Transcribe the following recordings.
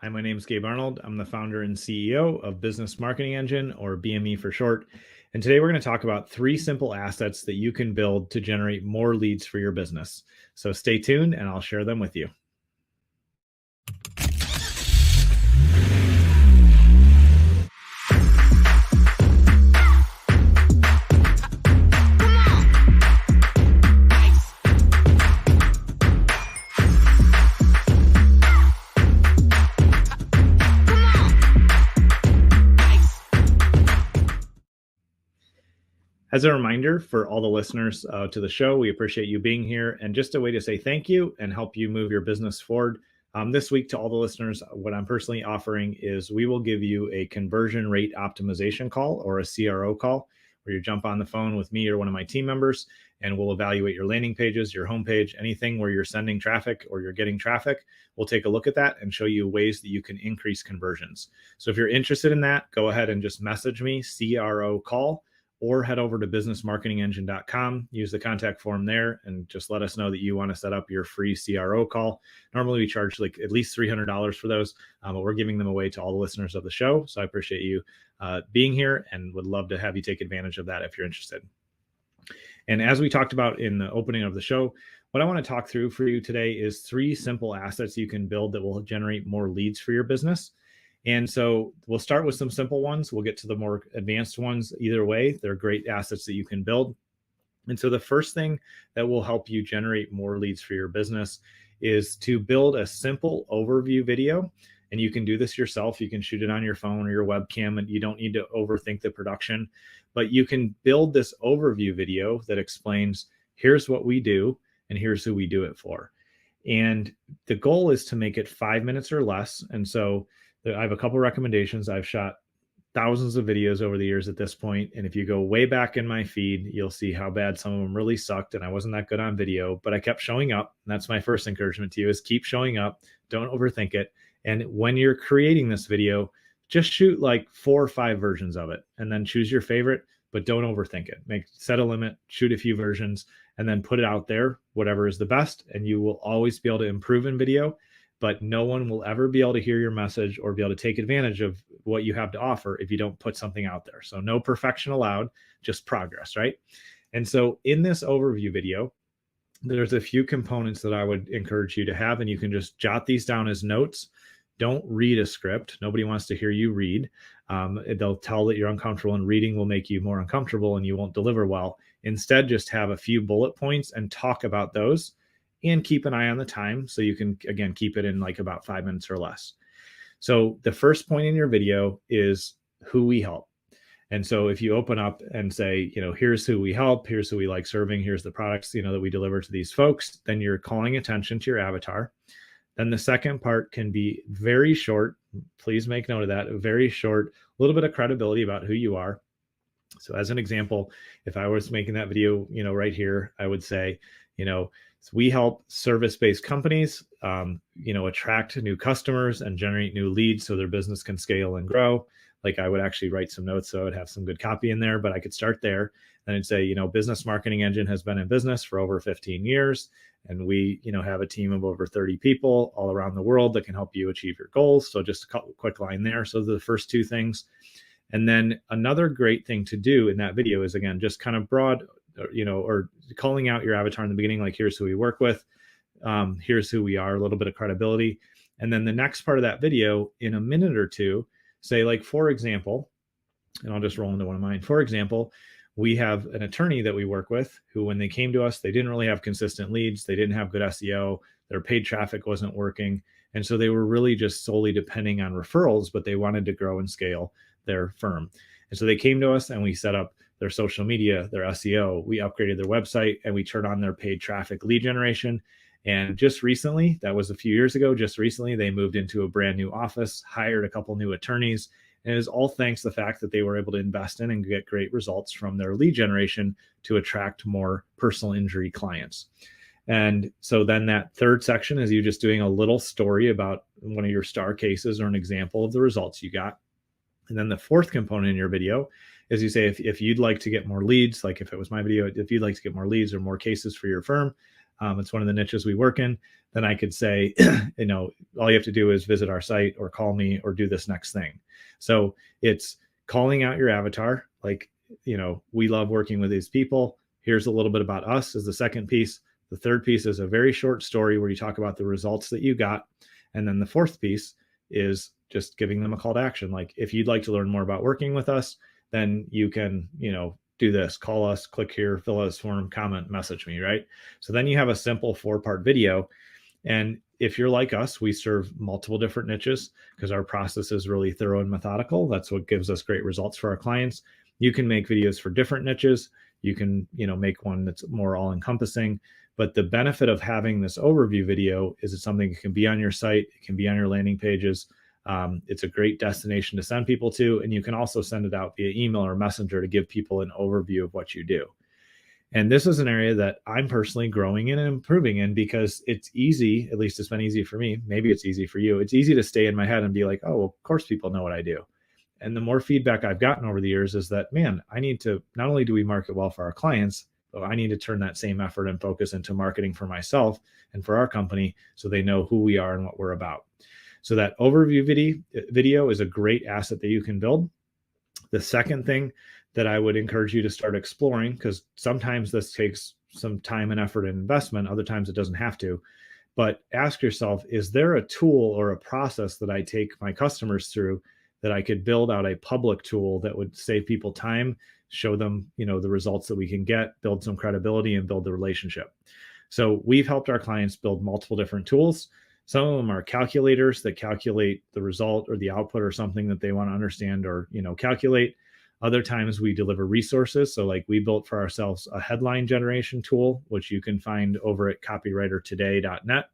Hi, my name is Gabe Arnold. I'm the founder and CEO of Business Marketing Engine, or BME for short. And today we're going to talk about 3 simple assets that you can build to generate more leads for your business. So stay tuned and I'll share them with you. As a reminder for all the listeners to the show, we appreciate you being here. And just a way to say thank you and help you move your business forward. This week, to all the listeners, what I'm personally offering is we will give you a conversion rate optimization call, or a CRO call, where you jump on the phone with me or one of my team members, and we'll evaluate your landing pages, your homepage, anything where you're sending traffic or you're getting traffic. We'll take a look at that and show you ways that you can increase conversions. So if you're interested in that, go ahead and just message me, CRO call, or head over to businessmarketingengine.com, use the contact form there, and just let us know that you want to set up your free CRO call. Normally we charge like at least $300 for those, but we're giving them away to all the listeners of the show. So I appreciate you being here and would love to have you take advantage of that if you're interested. And as we talked about in the opening of the show, what I want to talk through for you today is 3 simple assets you can build that will generate more leads for your business. And so we'll start with some simple ones. We'll get to the more advanced ones. Either way, they're great assets that you can build. And so the first thing that will help you generate more leads for your business is to build a simple overview video. And you can do this yourself. You can shoot it on your phone or your webcam, and you don't need to overthink the production. But you can build this overview video that explains, here's what we do and here's who we do it for. And the goal is to make it 5 minutes or less. And so I have a couple recommendations. I've shot thousands of videos over the years at this point. And if you go way back in my feed, you'll see how bad some of them really sucked. And I wasn't that good on video, but I kept showing up. And that's my first encouragement to you, is keep showing up. Don't overthink it. And when you're creating this video, just shoot like 4 or 5 versions of it and then choose your favorite, but don't overthink it. Set a limit, shoot a few versions, and then put it out there, whatever is the best. And you will always be able to improve in video. But no one will ever be able to hear your message or be able to take advantage of what you have to offer if you don't put something out there. So no perfection allowed, just progress, right? And so in this overview video, there's a few components that I would encourage you to have, and you can just jot these down as notes. Don't read a script. Nobody wants to hear you read. They'll tell that you're uncomfortable, and reading will make you more uncomfortable and you won't deliver well. Instead, just have a few bullet points and talk about those. And keep an eye on the time so you can, again, keep it in like about 5 minutes or less. So the first point in your video is who we help. And so if you open up and say, here's who we help, here's who we like serving, here's the products, that we deliver to these folks, then you're calling attention to your avatar. Then the second part can be very short. Please make note of that. Very short, a little bit of credibility about who you are. So as an example, if I was making that video, right here, I would say, so we help service-based companies, attract new customers and generate new leads so their business can scale and grow. Like, I would actually write some notes so I would have some good copy in there, but I could start there. And I'd say, Business Marketing Engine has been in business for over 15 years. And we, have a team of over 30 people all around the world that can help you achieve your goals. So just a quick line there. So the first 2 things. And then another great thing to do in that video is, again, just kind of broad, or calling out your avatar in the beginning, like, here's who we work with, here's who we are, a little bit of credibility. And then the next part of that video, in a minute or 2, say, like, for example, and I'll just roll into one of mine. For example, we have an attorney that we work with who, when they came to us, they didn't really have consistent leads. They didn't have good SEO. Their paid traffic wasn't working. And so they were really just solely depending on referrals, but they wanted to grow and scale their firm. And so they came to us and we set up their social media, their SEO, we upgraded their website, and we turned on their paid traffic lead generation. And just recently, that was a few years ago, just recently, they moved into a brand new office, hired a couple new attorneys. And it is all thanks to the fact that they were able to invest in and get great results from their lead generation to attract more personal injury clients. And so then that third section is you just doing a little story about one of your star cases or an example of the results you got. And then the fourth component in your video is you say, if you'd like to get more leads, like if it was my video, if you'd like to get more leads or more cases for your firm, it's one of the niches we work in, then I could say, all you have to do is visit our site or call me or do this next thing. So it's calling out your avatar. Like, we love working with these people. Here's a little bit about us as the second piece. The third piece is a very short story where you talk about the results that you got. And then the fourth piece is just giving them a call to action. Like, if you'd like to learn more about working with us, then you can, do this, call us, click here, fill out this form, comment, message me, right? So then you have a simple 4-part video. And if you're like us, we serve multiple different niches because our process is really thorough and methodical. That's what gives us great results for our clients. You can make videos for different niches. You can, make one that's more all encompassing. But the benefit of having this overview video is it's something that can be on your site. It can be on your landing pages. It's a great destination to send people to. And you can also send it out via email or messenger to give people an overview of what you do. And this is an area that I'm personally growing in and improving in because it's easy, at least it's been easy for me. Maybe it's easy for you. It's easy to stay in my head and be like, oh, well, of course people know what I do. And the more feedback I've gotten over the years is that, man, I need to, not only do we market well for our clients, but I need to turn that same effort and focus into marketing for myself and for our company so they know who we are and what we're about. So that overview video is a great asset that you can build. The second thing that I would encourage you to start exploring, because sometimes this takes some time and effort and investment, other times it doesn't have to, but ask yourself, is there a tool or a process that I take my customers through that I could build out a public tool that would save people time, show them, the results that we can get, build some credibility and build the relationship. So we've helped our clients build multiple different tools. Some of them are calculators that calculate the result or the output or something that they want to understand or, calculate. Other times we deliver resources. So like we built for ourselves a headline generation tool, which you can find over at copywritertoday.net.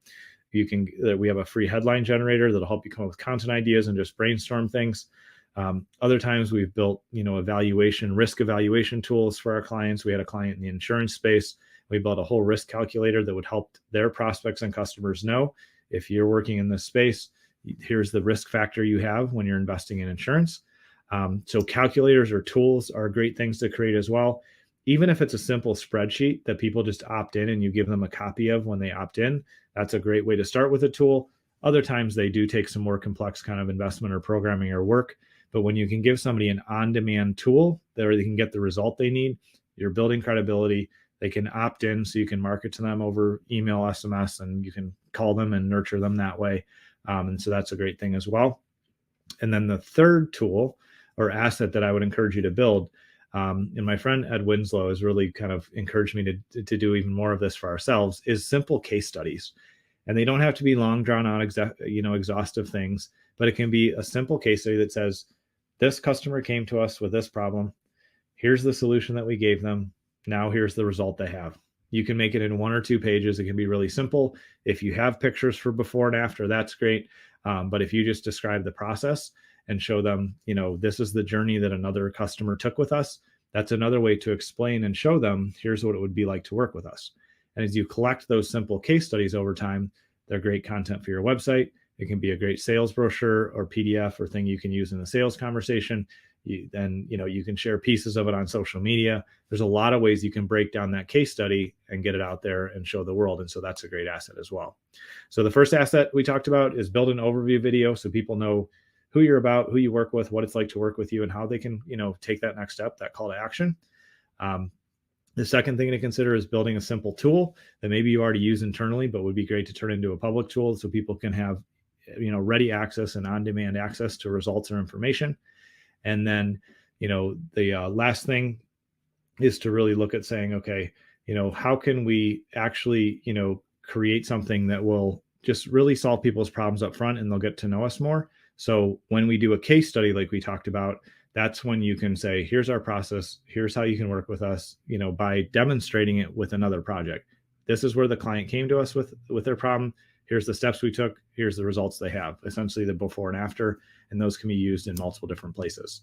We have a free headline generator that'll help you come up with content ideas and just brainstorm things. Other times we've built, risk evaluation tools for our clients. We had a client in the insurance space. We built a whole risk calculator that would help their prospects and customers know, if you're working in this space, here's the risk factor you have when you're investing in insurance. So calculators or tools are great things to create as well. Even if it's a simple spreadsheet that people just opt in and you give them a copy of when they opt in, that's a great way to start with a tool. Other times they do take some more complex kind of investment or programming or work. But when you can give somebody an on-demand tool where they can get the result they need, you're building credibility. They can opt in so you can market to them over email, SMS, and you can call them and nurture them that way. And so that's a great thing as well. And then the third tool or asset that I would encourage you to build, and my friend Ed Winslow has really kind of encouraged me to do even more of this for ourselves, is simple case studies. And they don't have to be long, drawn out, exhaustive things, but it can be a simple case study that says, this customer came to us with this problem. Here's the solution that we gave them. Now here's the result they have. You can make it in 1 or 2 pages. It can be really simple. If you have pictures for before and after, that's great. But if you just describe the process and show them, this is the journey that another customer took with us, that's another way to explain and show them, here's what it would be like to work with us. And as you collect those simple case studies over time, they're great content for your website. It can be a great sales brochure or PDF or thing you can use in the sales conversation. You can share pieces of it on social media. There's a lot of ways you can break down that case study and get it out there and show the world. And so that's a great asset as well. So the first asset we talked about is build an overview video so people know who you're about, who you work with, what it's like to work with you, and how they can, take that next step, that call to action. The second thing to consider is building a simple tool that maybe you already use internally, but would be great to turn into a public tool so people can have, ready access and on-demand access to results or information. And then, the last thing is to really look at saying, okay, how can we actually, create something that will just really solve people's problems up front and they'll get to know us more. So when we do a case study, like we talked about, that's when you can say, here's our process. Here's how you can work with us, by demonstrating it with another project. This is where the client came to us with their problem. Here's the steps we took. Here's the results they have, essentially the before and after. And those can be used in multiple different places.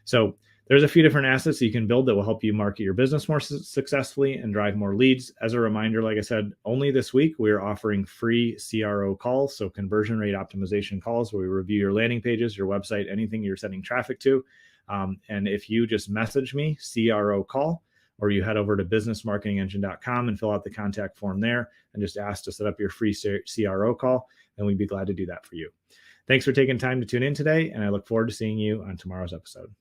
So there's a few different assets that you can build that will help you market your business more successfully and drive more leads. As a reminder, like I said, only this week, we're offering free CRO calls. So conversion rate optimization calls where we review your landing pages, your website, anything you're sending traffic to. And if you just message me, CRO call, or you head over to businessmarketingengine.com and fill out the contact form there and just ask to set up your free CRO call, and we'd be glad to do that for you. Thanks for taking time to tune in today, and I look forward to seeing you on tomorrow's episode.